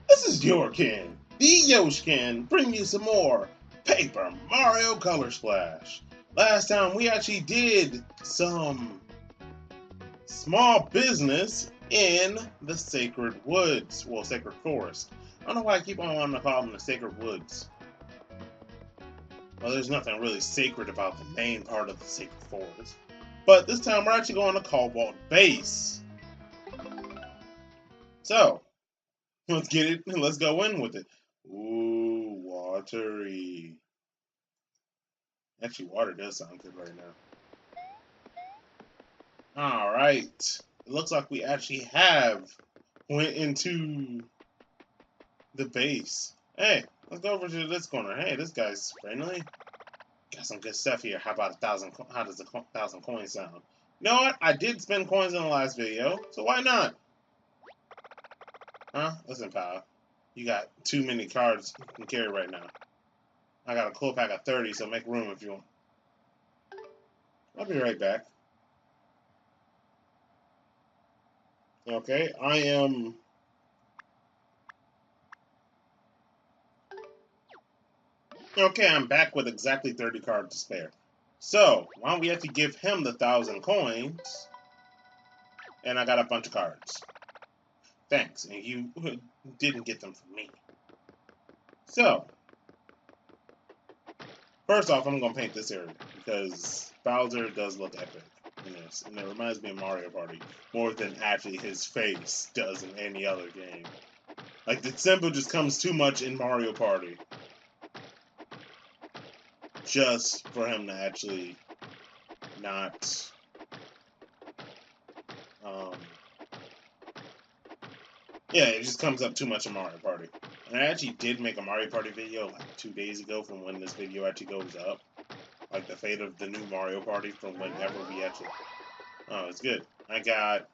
This is Yoshken, the Yoshken, bringing you some more Paper Mario Color Splash. Last time we actually did some small business in the Sacred Woods, well, Sacred Forest. I don't know why I keep on wanting to call them the Sacred Woods. Well, there's nothing really sacred about the main part of the Sacred Forest. But this time we're actually going to Cobalt Phase. So, let's get it. Let's go in with it. Ooh, watery. Actually, water does sound good right now. Alright. It looks like we actually have went into the base. Hey, let's go over to this corner. Hey, this guy's friendly. Got some good stuff here. How about 1,000? How does 1,000 coins sound? You know what? I did spend coins in the last video, so why not? Huh? Listen, pal. You got too many cards you can carry right now. I got a cool pack of 30, so make room if you want. I'll be right back. Okay, I am... Okay, I'm back with exactly 30 cards to spare. So, why don't we have to give him the 1,000 coins? And I got a bunch of cards. Thanks, and you didn't get them from me. So, first off, I'm going to paint this area, because Bowser does look epic in this. And it reminds me of Mario Party, more than actually his face does in any other game. Like, the symbol just comes too much in Mario Party. Just for him to actually not... yeah, it just comes up too much in Mario Party. And I actually did make a Mario Party video like 2 days ago from when this video actually goes up. Like the fate of the new Mario Party from whenever we actually... Oh, it's good. I got...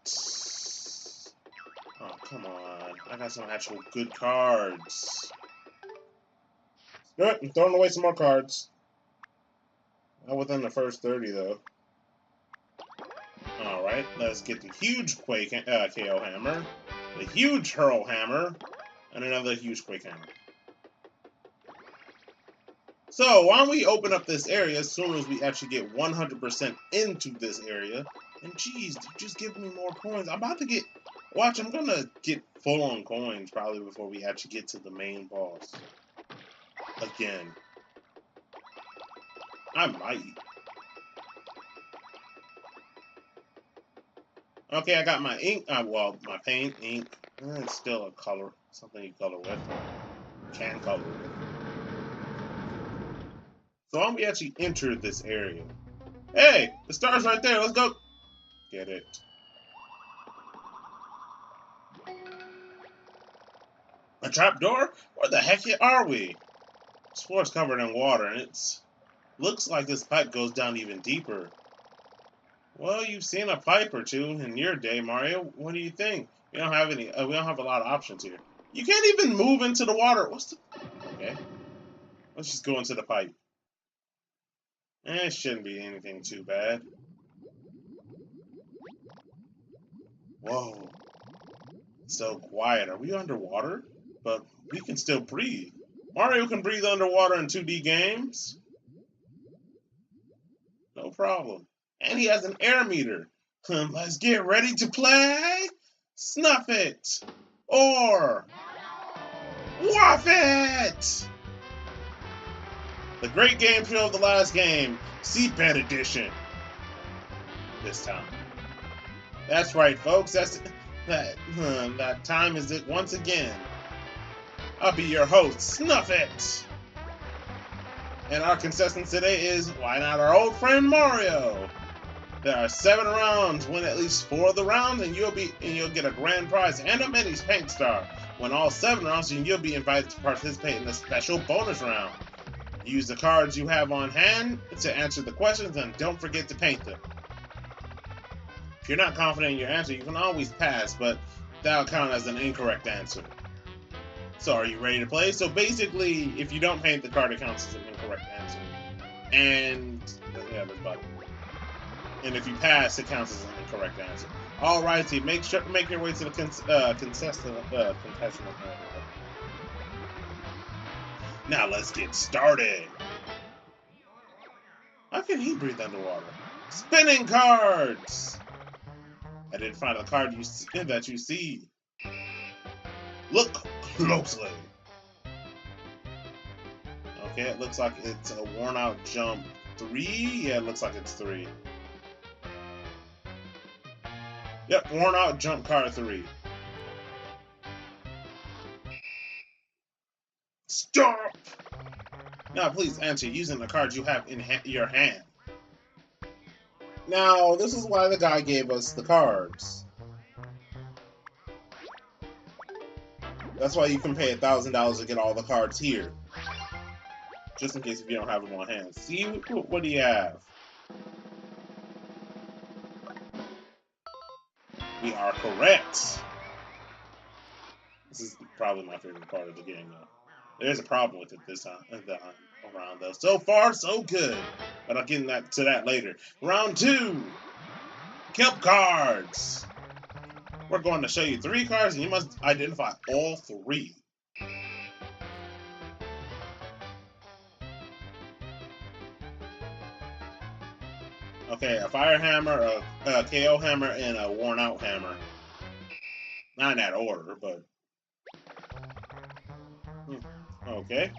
Oh, come on. I got some actual good cards. Good, I'm throwing away some more cards. Not within the first 30, though. Alright, let's get the huge Quake KO Hammer, the huge Hurl Hammer, and another huge Quake Hammer. So, why don't we open up this area as soon as we actually get 100% into this area? And geez, just give me more coins. I'm about to get... Watch, I'm gonna get full on coins probably before we actually get to the main boss. Again. I might. Okay, I got my ink, well, my paint, ink. It's still a color, something you color with. Can color with. So why don't we actually enter this area? Hey, the star's right there, let's go! Get it. A trapdoor? Where the heck are we? This floor's covered in water, and it's... looks like this pipe goes down even deeper. Well, you've seen a pipe or two in your day, Mario. What do you think? We don't have any. We don't have a lot of options here. You can't even move into the water. What's the? Okay. Let's just go into the pipe. It shouldn't be anything too bad. Whoa. It's so quiet. Are we underwater? But we can still breathe. Mario can breathe underwater in 2D games. No problem. And he has an air meter. Let's get ready to play Sniffit or Whifit! The great game show of the last game, Seatbed Edition. This time. That's right, folks. That time is it once again. I'll be your host, Sniffit. And our contestant today is, why not our old friend Mario? There are 7 rounds. Win at least 4 of the rounds, and you'll get a grand prize and a mini paint star. Win all 7 rounds, and you'll be invited to participate in the special bonus round. Use the cards you have on hand to answer the questions, and don't forget to paint them. If you're not confident in your answer, you can always pass, but that'll count as an incorrect answer. So, are you ready to play? So basically, if you don't paint the card, it counts as an incorrect answer. And yeah, this button. And if you pass, it counts as an incorrect answer. Alrighty, make your way to the contestant area. Now let's get started. How can he breathe underwater? Spinning cards! Identify the card that you see. Look closely. Okay, it looks like it's a worn out jump 3. Yeah, it looks like it's 3. Yep, worn out jump card 3. Stop! Now please answer using the cards you have in your hand. Now, this is why the guy gave us the cards. That's why you can pay $1,000 to get all the cards here. Just in case if you don't have them on hand. See, what do you have? We are correct. This is probably my favorite part of the game, though. There's a problem with it this time around, though. So far, so good. But I'll get to that later. Round 2. Kelp cards. We're going to show you 3 cards, and you must identify all 3. Okay, a fire hammer, a KO hammer, and a worn out hammer. Not in that order, but... Okay.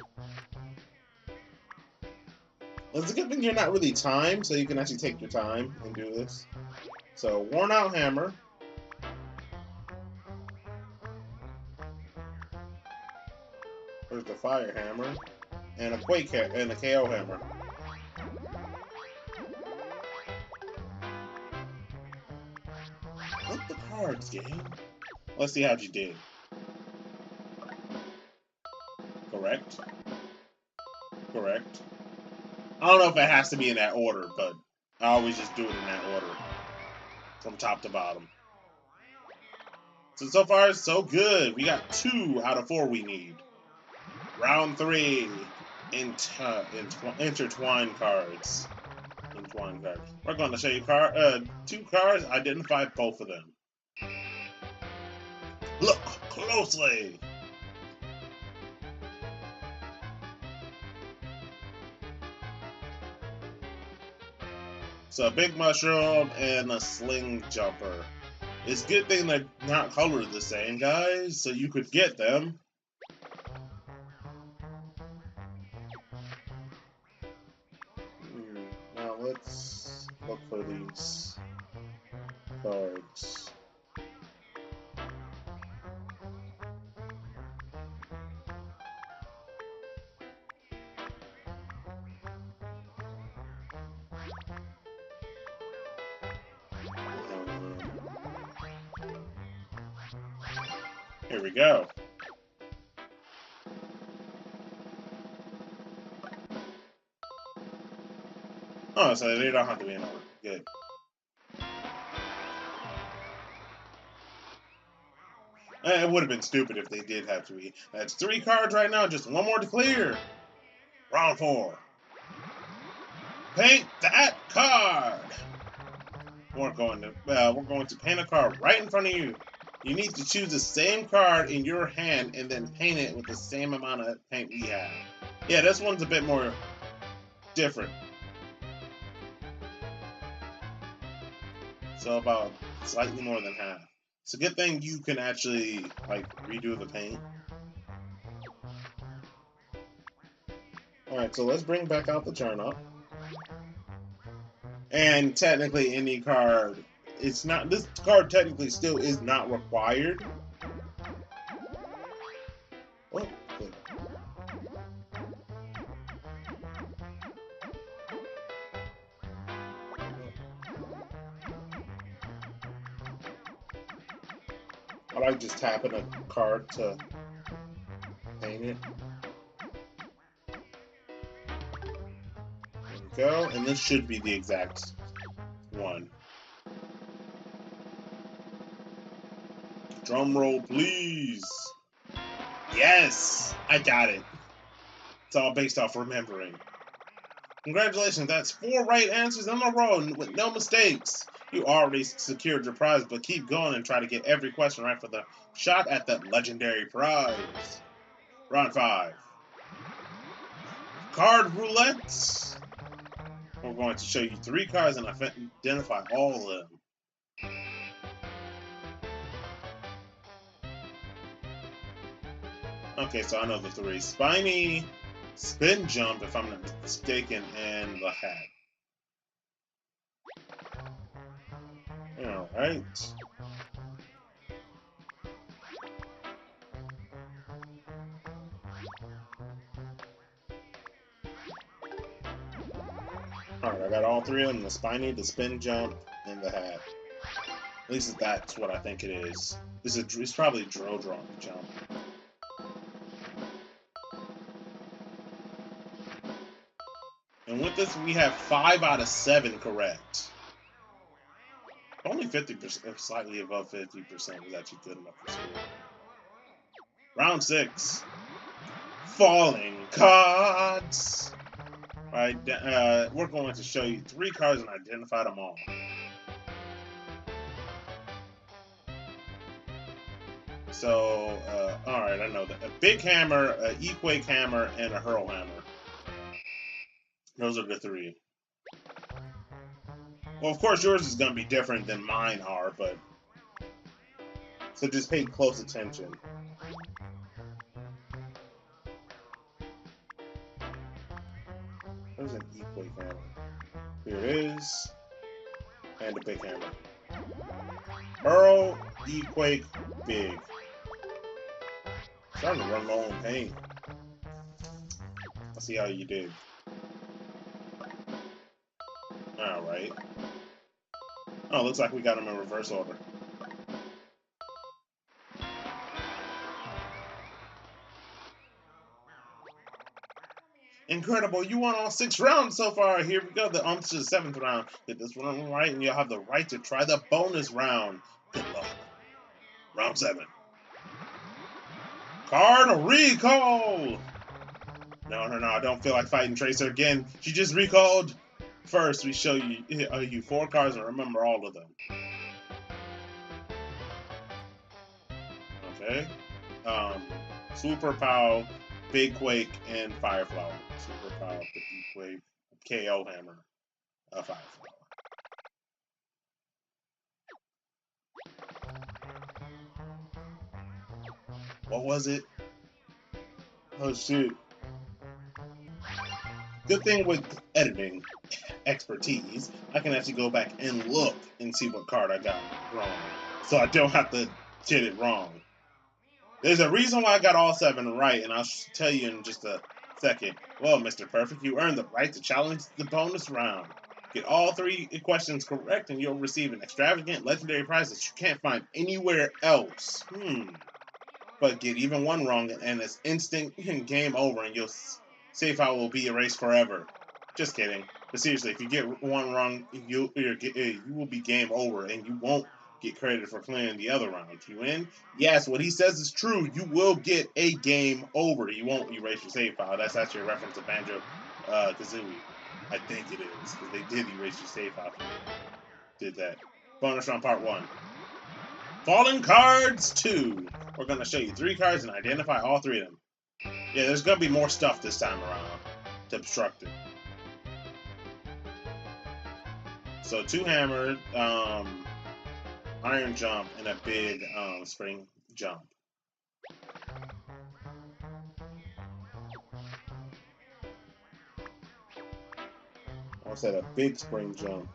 It's a good thing you're not really timed, so you can actually take your time and do this. So, worn out hammer. There's the fire hammer. And a KO hammer. Flip the cards, game. Let's see how you did. Correct. Correct. I don't know if it has to be in that order, but I always just do it in that order. From top to bottom. So far, so good. We got 2 out of 4 we need. Round 3. Intertwine cards. Intertwine cards. We're going to show you 2 cards. Identify both of them. Look closely. So a big mushroom and a sling jumper. It's a good thing they're not colored the same, guys, so you could get them. Now let's look for these cards. Here we go. Oh, so they don't have to be in order. Good. It would have been stupid if they did have to be. That's 3 cards right now, just 1 more to clear. Round 4. Paint that card. We're going to paint a card right in front of you. You need to choose the same card in your hand and then paint it with the same amount of paint we have. Yeah, this one's a bit more different. So about slightly more than half. It's a good thing you can actually, like, redo the paint. Alright, so let's bring back out the turn up. And technically any card, this card technically still is not required. Oh, good. I like just tapping a card to paint it. There we go, and this should be the exact one. Drum roll, please. Yes, I got it. It's all based off remembering. Congratulations, that's 4 right answers in a row with no mistakes. You already secured your prize, but keep going and try to get every question right for the shot at that legendary prize. Round 5. Card roulette. We're going to show you 3 cards and identify all of them. Okay, so I know the 3. Spiny, Spin Jump, if I'm not mistaken, and the hat. Alright. Alright, I got all 3 of them, the Spiny, the Spin Jump, and the hat. At least that's what I think it is. It's probably Drill Jump. And with this, we have 5 out of 7 correct. Only 50%, slightly above 50% was actually good enough for school. Round 6. Falling cards. Alright, we're going to show you 3 cards and identify them all. So, alright, I know that. A big hammer, an E-Quake hammer, and a hurl hammer. Those are the 3. Well, of course, yours is going to be different than mine are, but... So just pay close attention. There's an E-Quake hammer. Here it is. And a big hammer. Hurl, E-Quake, big. Starting to run low on paint. Let's see how you did. Alright. Oh, looks like we got them in reverse order. Incredible, you won all 6 rounds so far. Here we go, on to the 7th round. Get this one right and you'll have the right to try the bonus round. Good luck. Round 7. Card recall! No, I don't feel like fighting Tracer again. She just recalled. First, we show you 4 cards and remember all of them. Okay. Super Pow, Big Quake, and Fire Flower. Super Pow, Big Quake, KO Hammer, Fire Flower. What was it? Oh shit. Good thing with editing expertise, I can actually go back and look and see what card I got wrong. So I don't have to get it wrong. There's a reason why I got all 7 right, and I'll tell you in just a second. Well, Mr. Perfect, you earned the right to challenge the bonus round. Get all 3 questions correct, and you'll receive an extravagant legendary prize that you can't find anywhere else. But get even 1 wrong, and it's instant game over, and your save file will be erased forever. Just kidding. But seriously, if you get 1 wrong, you will be game over, and you won't get credited for clearing the other rounds. You win? Yes, what he says is true. You will get a game over. You won't erase your save file. That's actually a reference to Banjo Kazooie. I think it is, because they did erase your save file. Did that. Bonus round part 1. Falling cards 2. We're going to show you 3 cards and identify all 3 of them. Yeah, there's going to be more stuff this time around to obstruct it. So 2 hammered, iron jump, and a big spring jump. I said a big spring jump.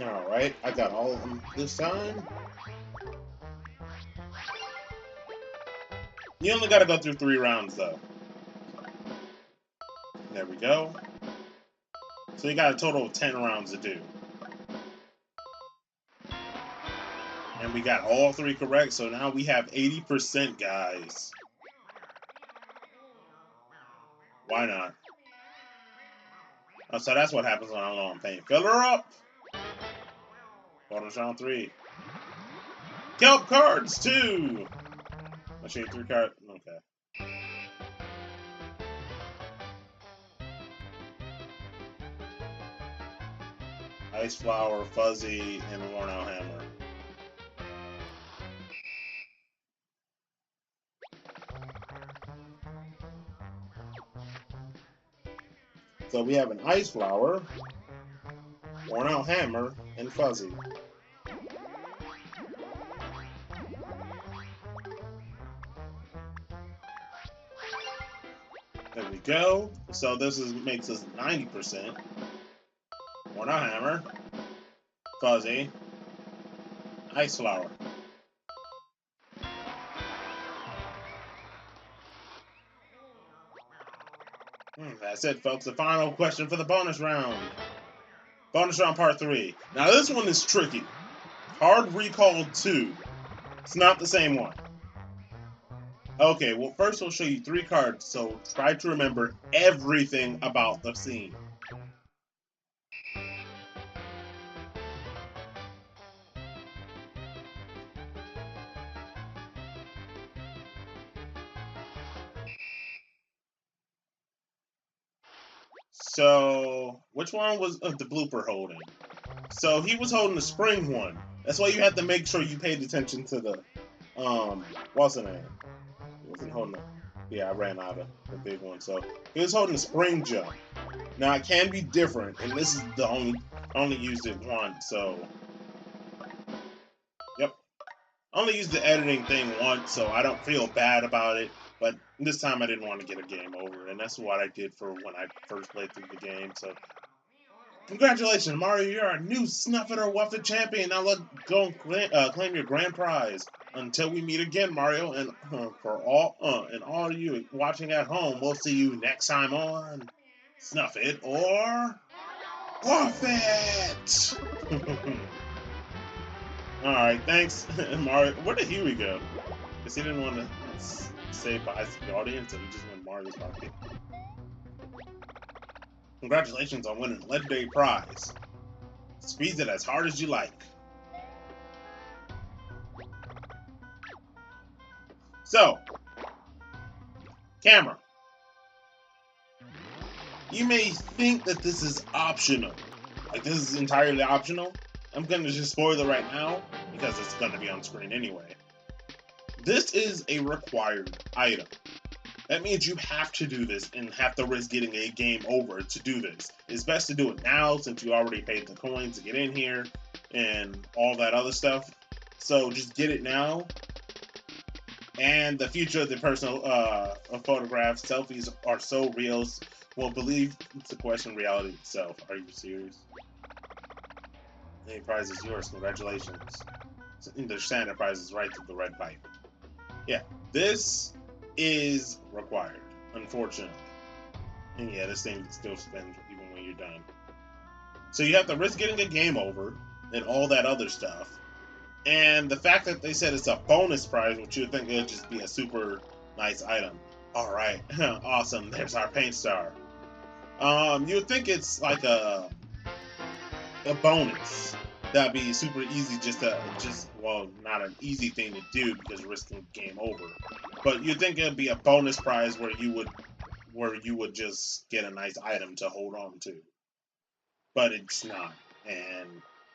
Alright, I got all of them this time. You only got to go through 3 rounds, though. There we go. So you got a total of 10 rounds to do. And we got all 3 correct, so now we have 80%, guys. Why not? Oh, so that's what happens when I'm low on paint. Fill her up! Bonus round 3. Kelp cards too. I'll show you 3 cards. Okay. Ice Flower, Fuzzy, and Worn Out Hammer. So we have an Ice Flower, Worn Out Hammer, and Fuzzy. There we go. So this makes us 90%. Worn Out Hammer, Fuzzy, Ice Flower. That's it, folks. The final question for the bonus round. Bonus round part 3. Now this one is tricky. Hard Recall 2. It's not the same one. Okay, well first we'll show you 3 cards, so try to remember everything about the scene. So, which one was the blooper holding? So he was holding the spring one. That's why you had to make sure you paid attention to the, what's the name? He wasn't holding the, yeah, I ran out of the big one. So he was holding the spring jump. Now it can be different, and this is the only used it once. So, yep, only used the editing thing once, so I don't feel bad about it. But this time I didn't want to get a game over, and that's what I did for when I first played through the game. So, congratulations, Mario! You're our new Sniffit or Whifit champion. Now let's go and claim your grand prize. Until we meet again, Mario, and for all of you watching at home, we'll see you next time on Sniffit or Whifit. All right, thanks, Mario. Where did Huey go? Because he didn't want to say bye to the audience, so he just went Mario's pocket. Congratulations on winning a legendary prize. Squeeze it as hard as you like. So, camera. You may think that this is optional. Like, this is entirely optional. I'm going to just spoil it right now, because it's going to be on screen anyway. This is a required item. That means you have to do this and have to risk getting a game over to do this. It's best to do it now since you already paid the coins to get in here and all that other stuff. So just get it now. And the future of the personal photographs, selfies are so real. Well, believe it's a question of reality itself. Are you serious? Any prize is yours. Congratulations. The standard prize is right to the red pipe. Yeah, this is required, unfortunately. And yeah, this thing still spins even when you're done. So you have to risk getting a game over and all that other stuff. And the fact that they said it's a bonus prize, which you'd think it'll just be a super nice item. Alright, awesome, there's our paint star. You'd think it's like a bonus. That'd be super easy well, not an easy thing to do because you're risking game over. But you'd think it'd be a bonus prize where you would just get a nice item to hold on to. But it's not. And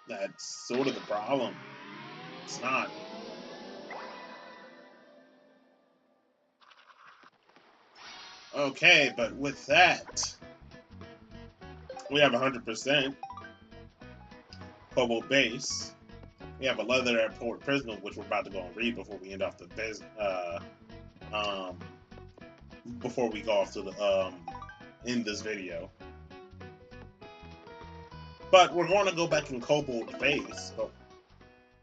that's sort of the problem. It's not. Okay, but with that, we have 100% Cobalt Base. We have a Leather Airport Prism, which we're about to go and read before we end off the before we go off to the end this video. But we're going to go back in Cobalt Phase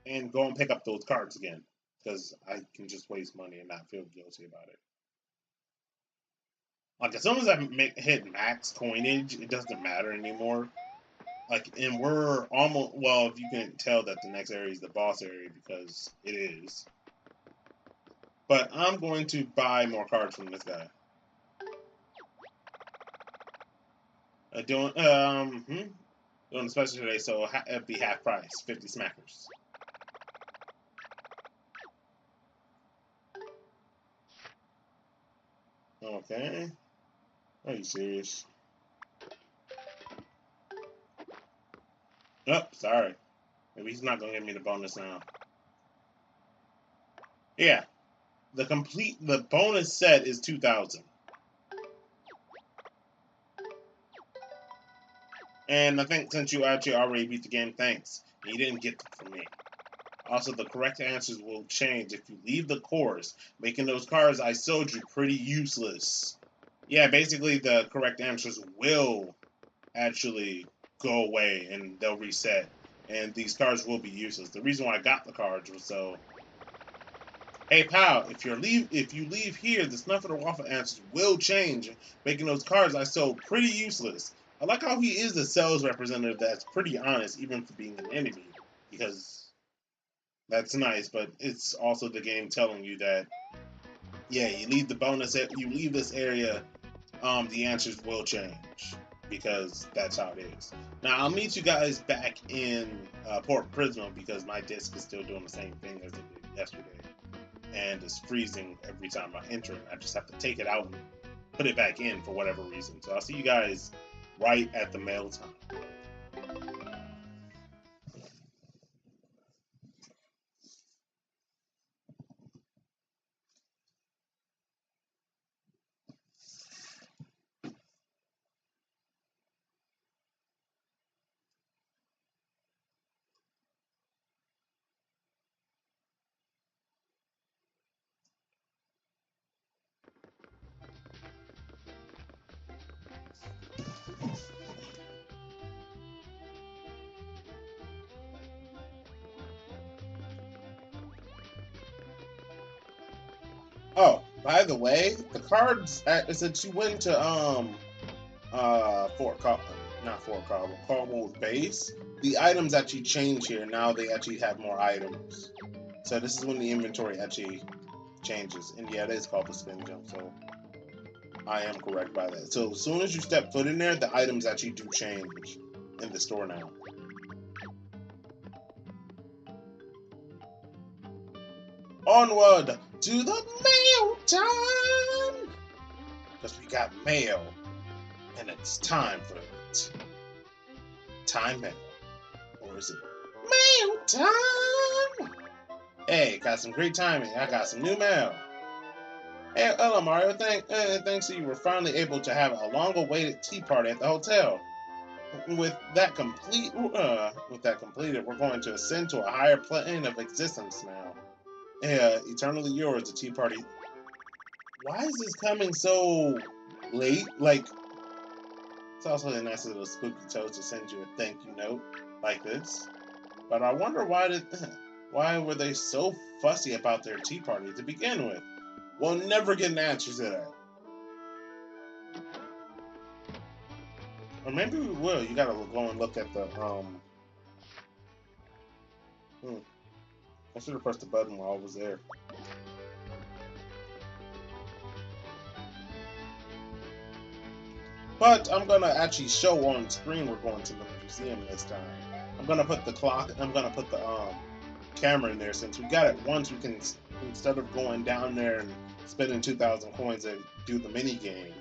and go and pick up those cards again, because I can just waste money and not feel guilty about it. Like, as soon as I hit max coinage, it doesn't matter anymore. Like, and we're almost, well, if you can tell that the next area is the boss area, because it is. But I'm going to buy more cards from this guy. Doing a special today, so it'll be half price, 50 smackers. Okay. Are you serious? Oh, sorry. Maybe he's not gonna give me the bonus now. Yeah. The bonus set is 2,000. And I think since you actually already beat the game, thanks. You didn't get them from me. Also, the correct answers will change if you leave the course, making those cards I sold you pretty useless. Yeah, basically the correct answers will actually go away and they'll reset. And these cards will be useless. The reason why I got the cards was so... Hey pal, if you leave here, the Snuffit or Waffle answers will change, making those cards I sold pretty useless. I like how he is a sales representative that's pretty honest, even for being an enemy, because that's nice, but it's also the game telling you that, yeah, you leave you leave this area, the answers will change, because that's how it is. Now, I'll meet you guys back in Port Prisma, because my disc is still doing the same thing as it did yesterday. And it's freezing every time I enter it. I just have to take it out and put it back in for whatever reason. So I'll see you guys right at the mail time. Oh, by the way, the cards since you went to Cobalt Phase, the items actually change here. Now they actually have more items. So this is when the inventory actually changes. And yeah, it is called the Spiny Jump, so I am correct by that. So as soon as you step foot in there, the items actually do change in the store now. Onward to the mail time! Because we got mail, and it's time for it. Time mail. Or is it mail time? Hey, got some great timing. I got some new mail. Hey, hello Mario. Thanks that you were finally able to have a long-awaited tea party at the hotel. With that completed, we're going to ascend to a higher plane of existence now. Eternally yours, the tea party. Why is this coming so late? Like, it's also really nice of those spooky toads to send you a thank you note like this. But I wonder why were they so fussy about their tea party to begin with? We'll never get an answer to that. Or maybe we will. You gotta go and look at the I should have pressed the button while I was there. But I'm gonna actually show on screen we're going to the museum this time. I'm gonna put the camera in there. Since we got it once, we can, instead of going down there and spending 2,000 coins and do the mini game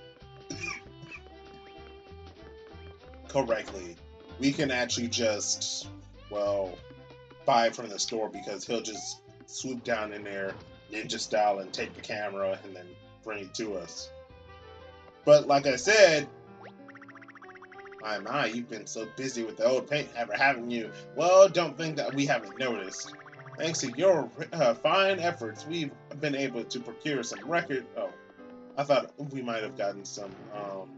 correctly, we can actually just, well, buy it from the store, because he'll just swoop down in there ninja style and take the camera and then bring it to us. But like I said, my, you've been so busy with the old paint ever, haven't you? Well, don't think that we haven't noticed. Thanks to your fine efforts, we've been able to procure some record. Oh, I thought we might have gotten some more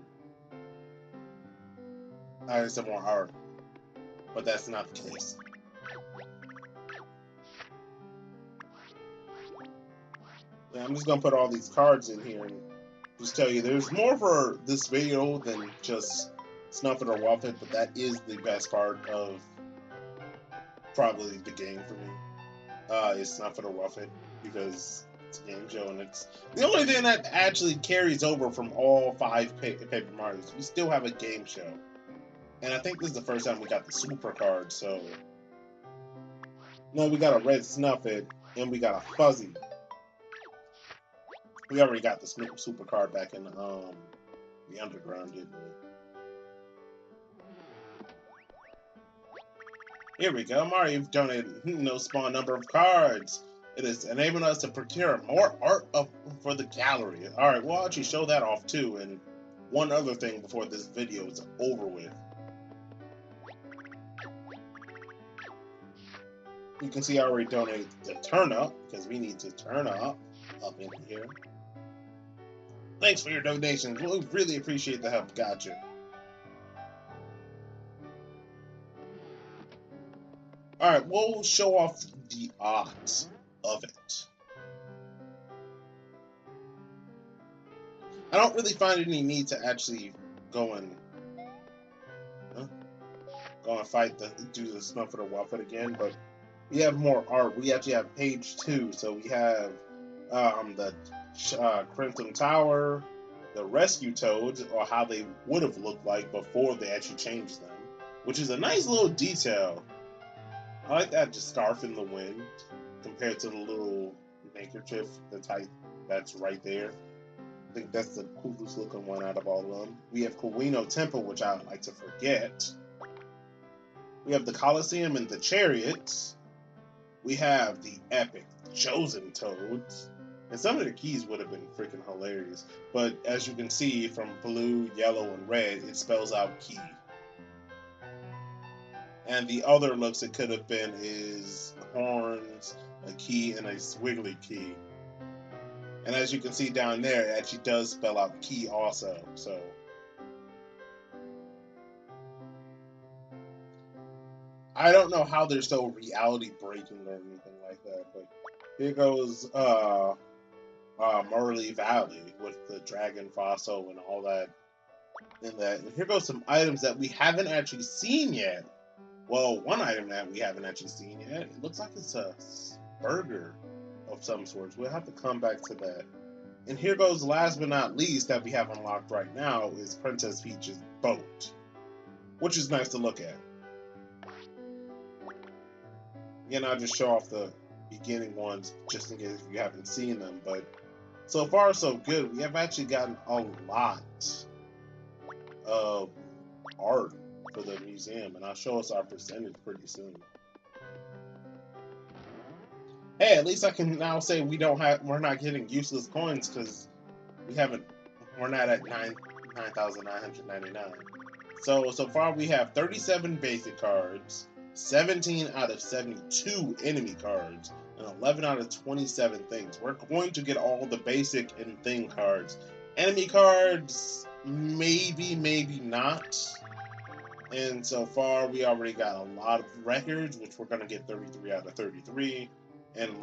art, but that's not the case. Yeah, I'm just gonna put all these cards in here and just tell you there's more for this video than just Snuffit or Whifit, but that is the best part of probably the game for me. Is Snuffit or Whifit, because it's a game show and it's the only thing that actually carries over from all 5 Paper Marios. We still have a game show. And I think this is the first time we got the super card, so... No, we got a red Snuffit, and we got a fuzzy. We already got the super card back in the underground, didn't we? Here we go, Mario. You've donated no small number of cards. It is enabling us to procure more art for the gallery. All right, we'll actually show that off too. And one other thing before this video is over with. You can see I already donated the turn up because we need to turn up in here. Thanks for your donations. We really appreciate the help. Gotcha. All right, we'll show off the odds of it. I don't really find any need to actually go and fight do the Sniffit or Whifit again, but we have more art. We actually have page 2, so we have the Crimson Tower, the Rescue Toads, or how they would have looked like before they actually changed them, which is a nice little detail. I like that just scarf in the wind compared to the little handkerchief that's right there. I think that's the coolest looking one out of all of them. We have Kowino Temple, which I would like to forget. We have the Colosseum and the Chariots. We have the epic Chosen Toads. And some of the keys would have been freaking hilarious. But as you can see from blue, yellow, and red, it spells out key. And the other looks it could have been is horns, a key, and a squiggly key. And as you can see down there, it actually does spell out key also. So I don't know how they're so reality breaking or anything like that, but here goes Murley Valley with the dragon fossil and all that in that. And here goes some items that we haven't actually seen yet. Well, one item that we haven't actually seen yet. It looks like it's a burger of some sorts. We'll have to come back to that. And here goes, last but not least, that we have unlocked right now is Princess Peach's boat, which is nice to look at. Again, I'll just show off the beginning ones just in case you haven't seen them. But so far, so good. We have actually gotten a lot of art for the museum, and I'll show us our percentage pretty soon. Hey, at least I can now say we're not getting useless coins because we're not at 9,999. So far we have 37 basic cards, 17 out of 72 enemy cards, and 11 out of 27 things. We're going to get all the basic and thing cards. Enemy cards, maybe not. And so far, we already got a lot of records, which we're going to get 33 out of 33. And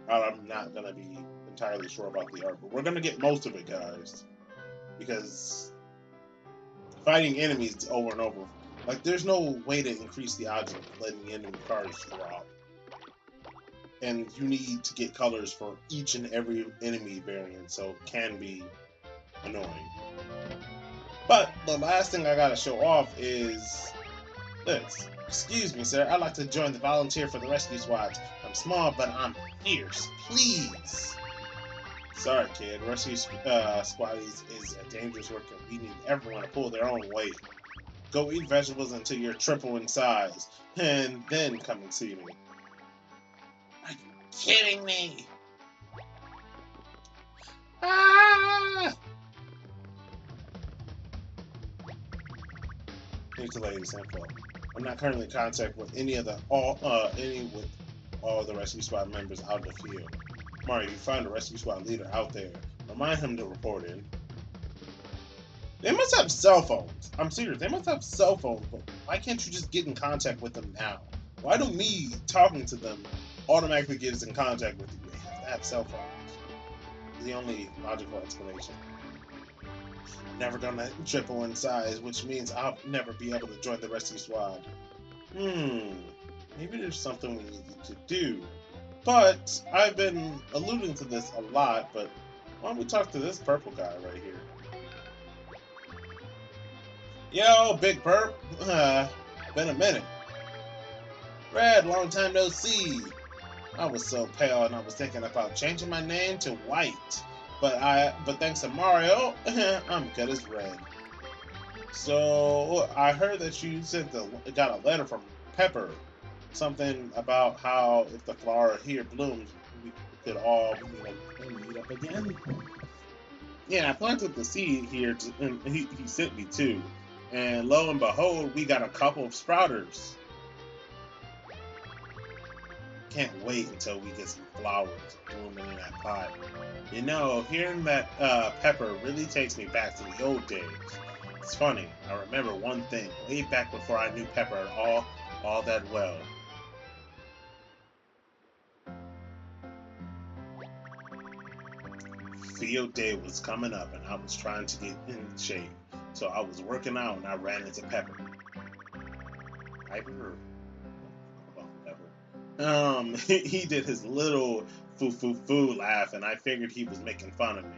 I'm not going to be entirely sure about the art, but we're going to get most of it, guys. Because fighting enemies over and over, like, there's no way to increase the odds of letting the enemy cards drop. And you need to get colors for each and every enemy variant, so it can be annoying. But the last thing I gotta show off is this. Excuse me, sir. I'd like to join the volunteer for the rescue squads. I'm small, but I'm fierce. Please. Sorry, kid. Rescue squaddies is a dangerous work, and we need everyone to pull their own weight. Go eat vegetables until you're triple in size, and then come and see me. Are you kidding me? Ah! Here's the latest info. I'm not currently in contact with all the rescue squad members out in the field. Mario, you find a rescue squad leader out there. Remind him to report in. They must have cell phones. I'm serious. They must have cell phones, but why can't you just get in contact with them now? Why do me talking to them automatically get us in contact with you? They have to have cell phones. It's the only logical explanation. I'm never gonna triple in size, which means I'll never be able to join the rescue squad. Maybe there's something we need to do. But I've been alluding to this a lot, but why don't we talk to this purple guy right here? Yo, Big Perp. Been a minute. Red, long time no see. I was so pale and I was thinking about changing my name to White. But thanks to Mario, I'm good as red. So I heard that you got a letter from Pepper, something about how if the flower here blooms, we could all meet up again. Yeah, I planted the seed here, and he sent me too. And lo and behold, we got a couple of sprouters. Can't wait until we get some flowers blooming in that pot. You know, hearing that Pepper really takes me back to the old days. It's funny, I remember one thing way back before I knew Pepper at all that well. Field day was coming up and I was trying to get in shape. So I was working out and I ran into Pepper. Piper? Pepper. He did his little foo laugh and I figured he was making fun of me,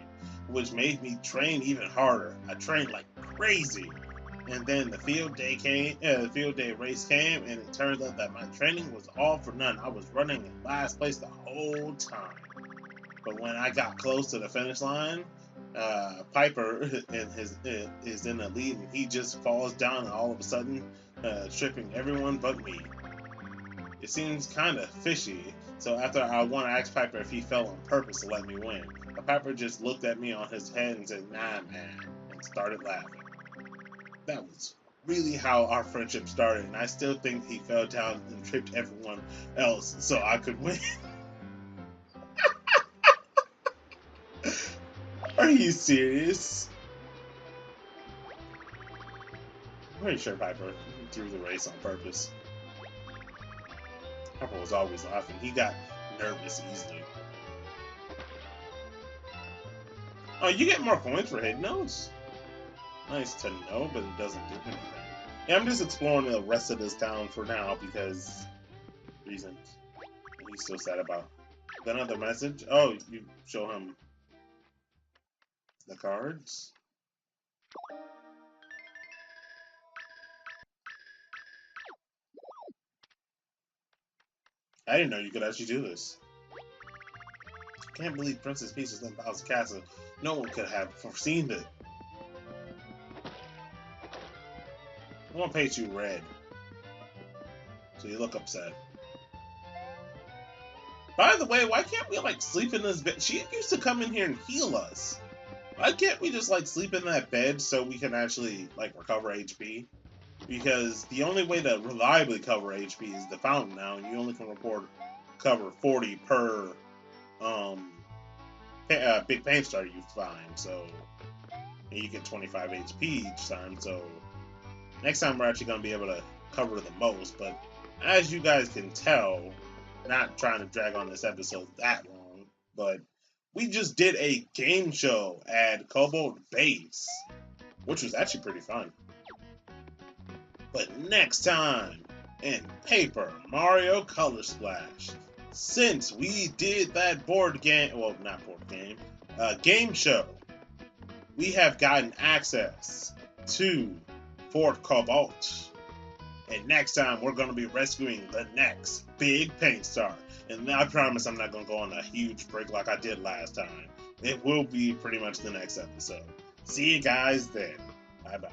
which made me train even harder. I trained like crazy. And then the field day race came, and it turns out that my training was all for none. I was running in last place the whole time. But when I got close to the finish line, Piper is in the lead, and he just falls down, and all of a sudden, tripping everyone but me. It seems kind of fishy. So after I won, I asked Piper if he fell on purpose to let me win. But Piper just looked at me on his head and said, "Nah, man," and started laughing. That was really how our friendship started, and I still think he fell down and tripped everyone else so I could win. Are you serious? I'm pretty sure Piper threw the race on purpose. Piper was always laughing. He got nervous easily. Oh, you get more coins for hidden notes? Nice to know, but it doesn't do anything. Yeah, I'm just exploring the rest of this town for now because reasons. He's still sad about. Another message? Oh, you show him the cards? I didn't know you could actually do this. Can't believe Princess Peach is in Bowser's Castle. No one could have foreseen it. I want to paint you red. So you look upset. By the way, why can't we like sleep in this bed? She used to come in here and heal us. Why can't we just like sleep in that bed so we can actually like recover HP? Because the only way to reliably cover HP is the fountain now, and you only can cover 40 per big paint star you find. So and you get 25 HP each time. So next time we're actually gonna be able to cover the most. But as you guys can tell, not trying to drag on this episode that long, but we just did a game show at Cobalt Phase, which was actually pretty fun. But next time in Paper Mario Color Splash, since we did that board game, well, not board game, game show, we have gotten access to Fort Cobalt. And next time, we're going to be rescuing the next big paint star. And I promise I'm not going to go on a huge break like I did last time. It will be pretty much the next episode. See you guys then. Bye-bye.